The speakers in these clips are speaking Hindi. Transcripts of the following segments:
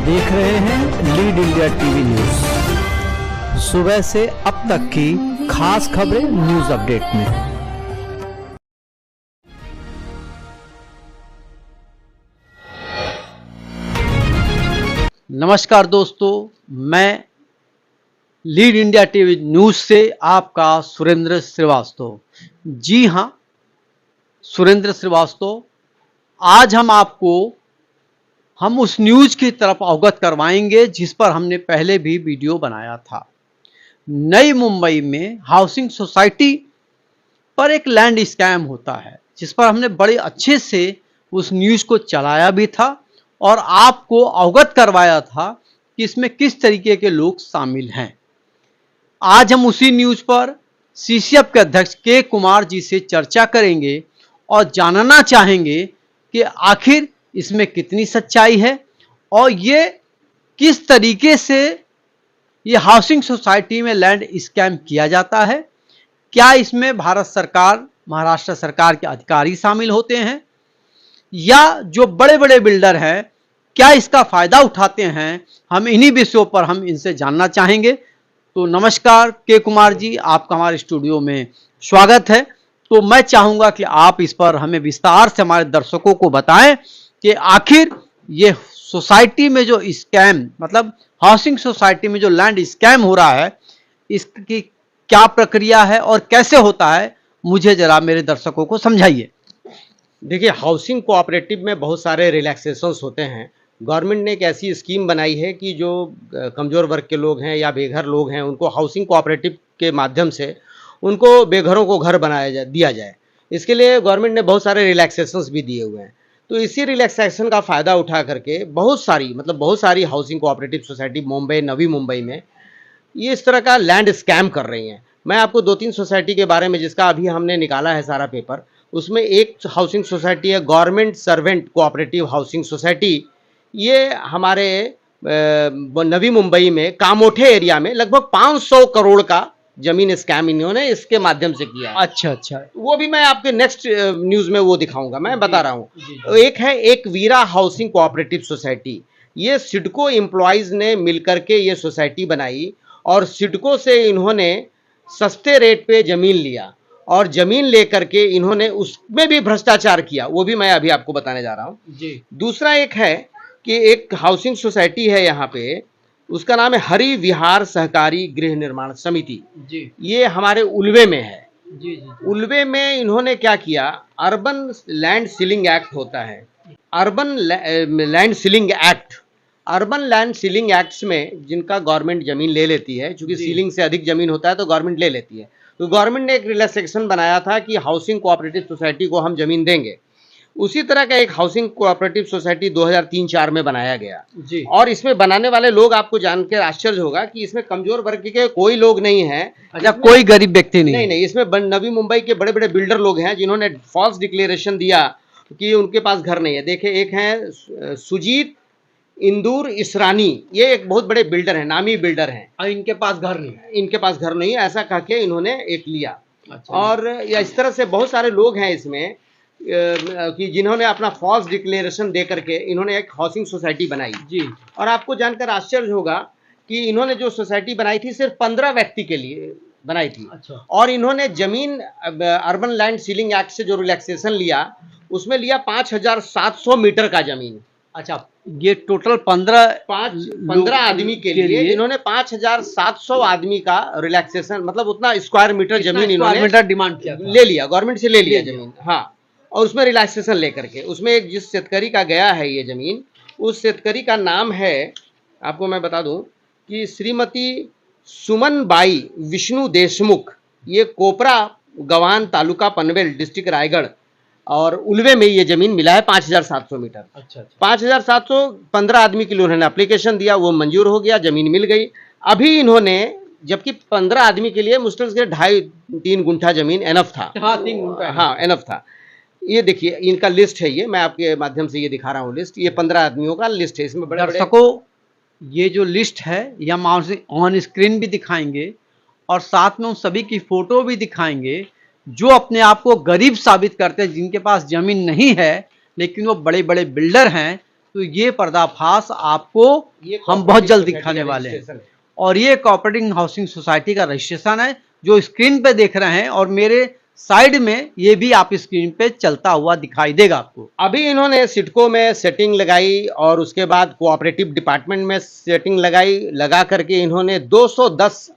देख रहे हैं लीड इंडिया टीवी न्यूज। सुबह से अब तक की खास खबरें न्यूज अपडेट में। नमस्कार दोस्तों, मैं लीड इंडिया टीवी न्यूज से आपका सुरेंद्र श्रीवास्तव। जी हाँ, सुरेंद्र श्रीवास्तव। आज हम उस न्यूज की तरफ अवगत करवाएंगे जिस पर हमने पहले भी वीडियो बनाया था। नई मुंबई में हाउसिंग सोसाइटी पर एक लैंड स्कैम होता है, जिस पर हमने बड़े अच्छे से उस न्यूज को चलाया भी था और आपको अवगत करवाया था कि इसमें किस तरीके के लोग शामिल हैं। आज हम उसी न्यूज पर सीसीएफ के अध्यक्ष के कुमार जी से चर्चा करेंगे और जानना चाहेंगे कि आखिर इसमें कितनी सच्चाई है और ये किस तरीके से ये हाउसिंग सोसाइटी में लैंड स्कैम किया जाता है। क्या इसमें भारत सरकार, महाराष्ट्र सरकार के अधिकारी शामिल होते हैं या जो बड़े बड़े बिल्डर हैं, क्या इसका फायदा उठाते हैं? हम इन्हीं विषयों पर हम इनसे जानना चाहेंगे। तो नमस्कार के कुमार जी, आपका हमारे स्टूडियो में स्वागत है। तो मैं चाहूंगा कि आप इस पर हमें विस्तार से हमारे दर्शकों को बताएं कि आखिर ये सोसाइटी में जो स्कैम, मतलब हाउसिंग सोसाइटी में जो लैंड स्कैम हो रहा है, इसकी क्या प्रक्रिया है और कैसे होता है, मुझे जरा मेरे दर्शकों को समझाइए। देखिए, हाउसिंग कोऑपरेटिव में बहुत सारे रिलैक्सेशंस होते हैं। गवर्नमेंट ने एक ऐसी स्कीम बनाई है कि जो कमज़ोर वर्ग के लोग हैं या बेघर लोग हैं, उनको हाउसिंग कोऑपरेटिव के माध्यम से उनको बेघरों को घर दिया जाए। इसके लिए गवर्नमेंट ने बहुत सारे रिलैक्सेशंस भी दिए हुए हैं। तो इसी रिलैक्सेशन का फ़ायदा उठा करके बहुत सारी housing cooperative society Mumbai, Navi Mumbai में ये इस तरह का लैंड स्कैम कर रही हैं। मैं आपको 2-3 सोसाइटी के बारे में, जिसका अभी हमने निकाला है सारा पेपर, उसमें एक हाउसिंग सोसाइटी है government servant cooperative housing society. ये हमारे नवी मुंबई में कामोठे एरिया में लगभग 500 करोड़ का जमीन स्कैम इन्होंने इसके माध्यम से किया है। अच्छा, वो भी मैं आपके नेक्स्ट न्यूज़ में वो दिखाऊंगा, मैं बता रहा हूँ। एक है एक वीरा हाउसिंग कोऑपरेटिव सोसाइटी। ये सिडको एम्प्लॉयज़ ने मिलकर के ये सोसाइटी बनाई और सिडको से इन्होंने सस्ते रेट पे ज़मीन लिया और ज़मीन लेकर के इन्होंने उसमें भी भ्रष्टाचार किया। वो भी मैं अभी आपको बताने जा रहा हूँ जी। दूसरा एक है कि एक हाउसिंग सोसाइटी है यहाँ पे, उसका नाम है हरि विहार सहकारी गृह निर्माण समिति जी। ये हमारे उल्वे में है जी। उल्वे में इन्होंने क्या किया, अर्बन लैंड सीलिंग एक्ट होता है, urban land ceiling act. Urban land ceiling acts में जिनका गवर्नमेंट ज़मीन ले लेती है, चूंकि सीलिंग से अधिक ज़मीन होता है तो गवर्नमेंट ले लेती है, तो गवर्नमेंट ने एक रिलैक्सेशन बनाया था कि हाउसिंग कोऑपरेटिव सोसाइटी को हम ज़मीन देंगे। उसी तरह का एक हाउसिंग कोऑपरेटिव सोसाइटी 2003-04 में बनाया गया जी। और इसमें बनाने वाले लोग, आपको जानकर आश्चर्य होगा कि इसमें कमजोर वर्ग के कोई लोग नहीं हैं। अच्छा, कोई गरीब व्यक्ति नहीं, इसमें नवी मुंबई के बड़े बड़े बिल्डर लोग हैं जिन्होंने फॉल्स डिक्लेरेशन दिया कि उनके पास घर नहीं है। देखिए, एक है सुजीत इंदूर इसरानी, ये एक बहुत बड़े बिल्डर हैं, नामी बिल्डर हैं, और इनके पास घर नहीं है, ऐसा कह के इन्होंने एक लिया। अच्छा। और इस तरह से बहुत सारे लोग हैं इसमें कि जिन्होंने अपना फॉल्स डिक्लेरेशन दे करके इन्होंने एक हाउसिंग सोसाइटी बनाई जी। और आपको जानकर आश्चर्य होगा कि इन्होंने जो सोसाइटी बनाई थी सिर्फ 15 व्यक्ति के लिए बनाई थी। अच्छा। और इन्होंने जमीन अर्बन लैंड सीलिंग एक्ट से जो रिलैक्सेशन लिया, उसमें लिया 5700 मीटर का जमीन। अच्छा, ये टोटल 15 आदमी के लिए इन्होंने 5700 आदमी का रिलैक्सेशन, मतलब उतना स्क्वायर मीटर जमीन इन्होंने डिमांड किया, ले लिया, गवर्नमेंट से ले लिया जमीन। हाँ, और उसमें रिलैक्सेशन लेकर के, उसमें एक जिस शेतकरी का गया है ये जमीन, उस शेतकरी का नाम है, आपको मैं बता दूं कि श्रीमती सुमन बाई विष्णु देशमुख। ये कोपरा गवान तालुका पनवेल डिस्ट्रिक्ट रायगढ़ और उल्वे में ये जमीन मिला है 5700 मीटर। अच्छा। 5715 आदमी के लिए उन्होंने एप्लीकेशन दिया, वो मंजूर हो गया, जमीन मिल गई। अभी इन्होंने, जबकि 15 आदमी के लिए मुश्किल से 2.5-3 गुंठा जमीन एनफ था। हाँ, 3 गुंठा, हाँ एनफ था। ये देखिए, इनका लिस्ट है, ये मैं आपके माध्यम से ये दिखा रहा हूँ लिस्ट। ये 15 आदमियों का लिस्ट है। इसमें बड़े दर्शकों, ये जो लिस्ट है ये हम ऑन स्क्रीन भी दिखाएंगे और साथ में उन सभी की फोटो भी दिखाएंगे जो अपने आप को गरीब साबित करते हैं, जिनके पास जमीन नहीं है लेकिन वो बड़े बड़े बिल्डर हैं तो ये पर्दाफाश आपको हम बहुत जल्द दिखाने वाले हैं। और ये कोऑपरेटिव हाउसिंग सोसाइटी का रजिस्ट्रेशन है जो स्क्रीन पे देख रहे हैं, और मेरे साइड में ये भी आप स्क्रीन पे चलता हुआ दिखाई देगा आपको। अभी इन्होंने सिडको में सेटिंग लगाई और उसके बाद कोऑपरेटिव डिपार्टमेंट में सेटिंग लगाई, लगा करके इन्होंने 210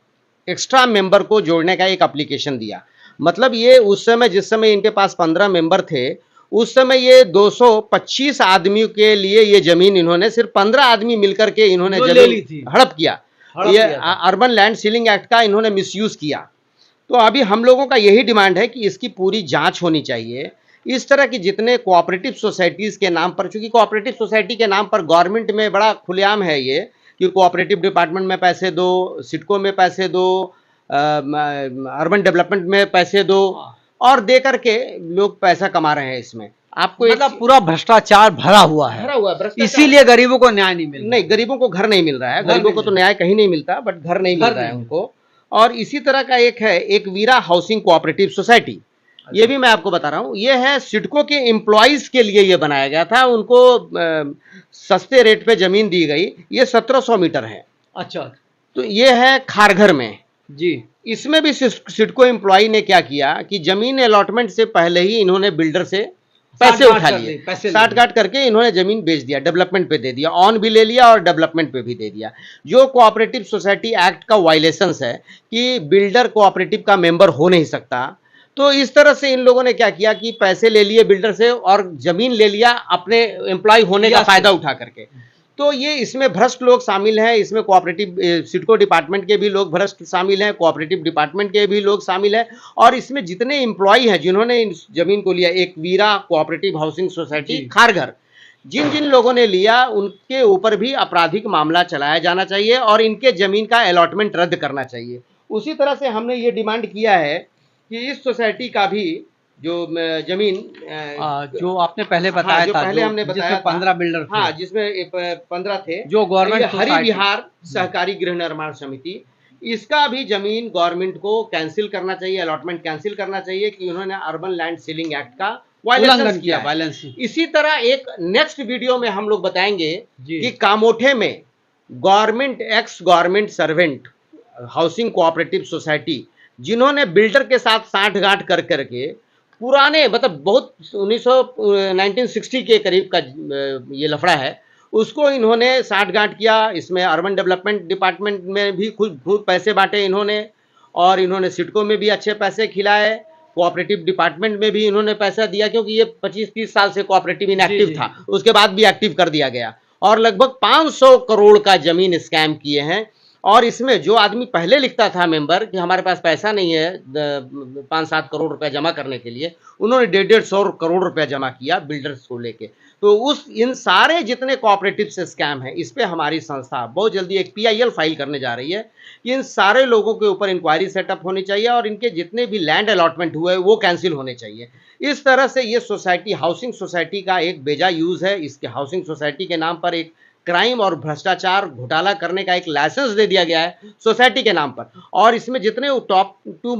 एक्स्ट्रा मेंबर को जोड़ने का एक एप्लीकेशन दिया। मतलब ये उस समय, जिस समय इनके पास 15 मेंबर थे, उस समय ये 225 आदमियों के लिए ये जमीन इन्होंने सिर्फ 15 आदमी मिलकर के इन्होंने जमीन हड़प किया। ये अर्बन लैंड सीलिंग एक्ट का इन्होंने मिसयूज किया। तो अभी हम लोगों का यही डिमांड है कि इसकी पूरी जांच होनी चाहिए। इस तरह की जितने कोऑपरेटिव सोसाइटीज के नाम पर, चूंकि कोऑपरेटिव सोसाइटी के नाम पर गवर्नमेंट में बड़ा खुलेआम है ये कि कोऑपरेटिव डिपार्टमेंट में पैसे दो, सिडको में पैसे दो, अर्बन डेवलपमेंट में पैसे दो, और दे करके लोग पैसा कमा रहे हैं इसमें। आपको मतलब पूरा भ्रष्टाचार भरा हुआ है, इसीलिए गरीबों को न्याय नहीं मिल रहा। नहीं, गरीबों को घर नहीं मिल रहा है, गरीबों को तो न्याय कहीं नहीं मिलता, बट घर नहीं मिल रहा है उनको। और इसी तरह का एक है, एक वीरा हाउसिंग कोऑपरेटिव सोसाइटी, ये भी मैं आपको बता रहा हूँ। ये है सिडको के एम्प्लॉइज के लिए ये बनाया गया था, उनको सस्ते रेट पे जमीन दी गई। ये 1700 मीटर है। अच्छा, तो ये है खारघर में जी। इसमें भी सिडको एम्प्लॉय ने क्या किया कि जमीन अलॉटमेंट से पहले ही इन्होंने बिल्डर से पैसे उठा लिए, साठ गांठ करके इन्होंने जमीन बेच दिया, डेवलपमेंट पे दे दिया, ऑन भी ले लिया और डेवलपमेंट पे भी दे दिया, जो कोऑपरेटिव सोसाइटी एक्ट का वायलेशंस है कि बिल्डर कोऑपरेटिव का मेंबर हो नहीं सकता। तो इस तरह से इन लोगों ने क्या किया कि पैसे ले लिए बिल्डर से और जमीन ले लिया अपने एम्प्लॉय होने का फायदा उठा करके। तो ये इसमें भ्रष्ट लोग शामिल हैं, इसमें कोऑपरेटिव सिडको डिपार्टमेंट के भी लोग भ्रष्ट शामिल हैं, कोऑपरेटिव डिपार्टमेंट के भी लोग शामिल हैं, और इसमें जितने एम्प्लॉय हैं जिन्होंने इस जमीन को लिया, एक वीरा कोऑपरेटिव हाउसिंग सोसाइटी खारघर, जिन जिन लोगों ने लिया उनके ऊपर भी आपराधिक मामला चलाया जाना चाहिए और इनके जमीन का अलॉटमेंट रद्द करना चाहिए। उसी तरह से हमने ये डिमांड किया है कि इस सोसाइटी का भी जो जमीन जो आपने पहले बताया था, पहले हमने बताया 15 बिल्डर, हाँ, जिसमें 15 थे, जो गवर्नमेंट हरि विहार सहकारी गृह निर्माण समिति, इसका भी जमीन गवर्नमेंट को कैंसिल करना चाहिए, अलॉटमेंट कैंसिल करना चाहिए कि उन्होंने अर्बन लैंड सीलिंग एक्ट का वायलेशन किया। इसी तरह एक नेक्स्ट वीडियो में हम लोग बताएंगे कि कामोठे में government x government servant housing cooperative society जिन्होंने बिल्डर के साथ साठगांठ कर करके पुराने, मतलब बहुत 1960 के करीब का ये लफड़ा है, उसको इन्होंने साठगांठ किया। इसमें अर्बन डेवलपमेंट डिपार्टमेंट में भी खूब पैसे बांटे इन्होंने, और इन्होंने सिडको में भी अच्छे पैसे खिलाए, कोऑपरेटिव डिपार्टमेंट में भी इन्होंने पैसा दिया, क्योंकि ये 25-30 साल से कोऑपरेटिव इनएक्टिव था, उसके बाद भी एक्टिव कर दिया गया, और लगभग 500 करोड़ का जमीन स्कैम किए हैं। और इसमें जो आदमी पहले लिखता था मेंबर कि हमारे पास पैसा नहीं है 5-7 करोड़ रुपया जमा करने के लिए, उन्होंने 150 करोड़ रुपया जमा किया बिल्डर्स को लेके। तो इन सारे जितने कोऑपरेटिव से स्कैम है, इस पे हमारी संस्था बहुत जल्दी एक PIL फाइल करने जा रही है कि इन सारे लोगों के ऊपर इंक्वायरी सेटअप होनी चाहिए और इनके जितने भी लैंड अलॉटमेंट हुए वो कैंसिल होने चाहिए। इस तरह से ये सोसाइटी, हाउसिंग सोसाइटी का एक बेजा यूज है। इसके हाउसिंग सोसाइटी के नाम पर एक क्राइम और भ्रष्टाचार घोटाला करने का एक लाइसेंस दे दिया गया है सोसाइटी के नाम पर, और इसमें जितने टॉप टू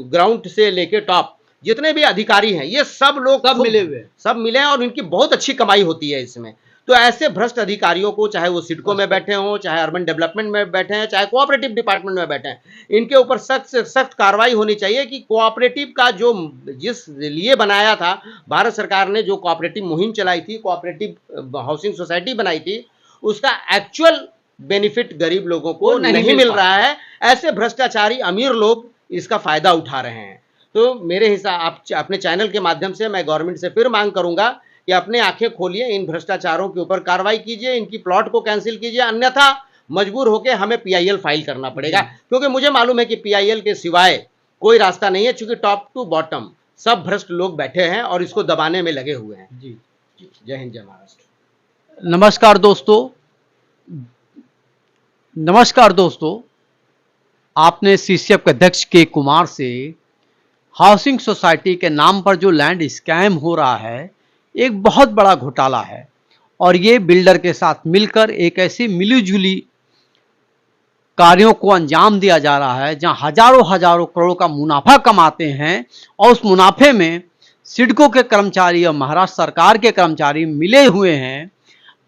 ग्राउंड से लेके टॉप जितने भी अधिकारी हैं, ये सब लोग सब मिले हैं और इनकी बहुत अच्छी कमाई होती है इसमें। तो ऐसे भ्रष्ट अधिकारियों को, चाहे वो सिडको में बैठे हों, चाहे अर्बन डेवलपमेंट में बैठे हैं, चाहे कोऑपरेटिव डिपार्टमेंट में बैठे हैं, इनके ऊपर सख्त से सख्त कार्रवाई होनी चाहिए कि कोऑपरेटिव का जो जिस लिए बनाया था, भारत सरकार ने जो कोऑपरेटिव मुहिम चलाई थी, कोऑपरेटिव हाउसिंग सोसाइटी बनाई थी, उसका एक्चुअल बेनिफिट गरीब लोगों को नहीं मिल रहा है। ऐसे भ्रष्टाचारी अमीर लोग इसका फायदा उठा रहे हैं। तो मेरे हिसाब, आप अपने चैनल के माध्यम से मैं गवर्नमेंट से फिर मांग करूंगा कि अपने आंखें खोलिए, इन भ्रष्टाचारों के ऊपर कार्रवाई कीजिए, इनकी प्लॉट को कैंसिल कीजिए, अन्यथा मजबूर होकर हमें PIL फाइल करना पड़ेगा, क्योंकि मुझे मालूम है कि PIL के सिवाय कोई रास्ता नहीं है, क्योंकि टॉप टू बॉटम सब भ्रष्ट लोग बैठे हैं और इसको दबाने में लगे हुए हैं। जी, जय हिंद, जय महाराष्ट्र। नमस्कार दोस्तों, आपने CCF के अध्यक्ष के कुमार से हाउसिंग सोसाइटी के नाम पर जो लैंड स्कैम हो रहा है, एक बहुत बड़ा घोटाला है, और ये बिल्डर के साथ मिलकर एक ऐसी मिलीजुली कार्यों को अंजाम दिया जा रहा है जहां हजारों करोड़ का मुनाफा कमाते हैं, और उस मुनाफे में सिडको के कर्मचारी और महाराष्ट्र सरकार के कर्मचारी मिले हुए हैं।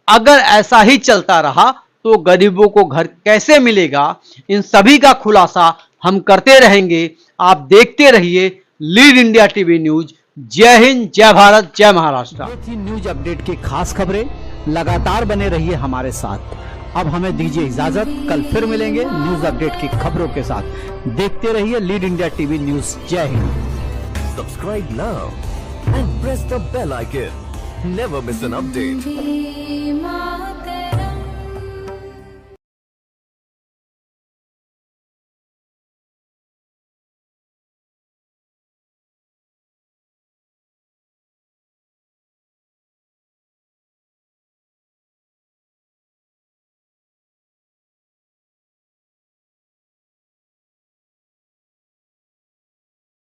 अगर ऐसा ही चलता रहा तो गरीबों को घर कैसे मिलेगा, इन सभी का खुलासा हम करते रहेंगे। आप देखते रहिए लीड इंडिया टीवी न्यूज। जय हिंद, जय भारत, जय महाराष्ट्र। ये थी न्यूज अपडेट की खास खबरें। लगातार बने रहिए हमारे साथ। अब हमें दीजिए इजाजत, कल फिर मिलेंगे न्यूज अपडेट की खबरों के साथ। देखते रहिए लीड इंडिया टीवी न्यूज। जय Hind. Subscribe now and press the bell icon. Never miss an update.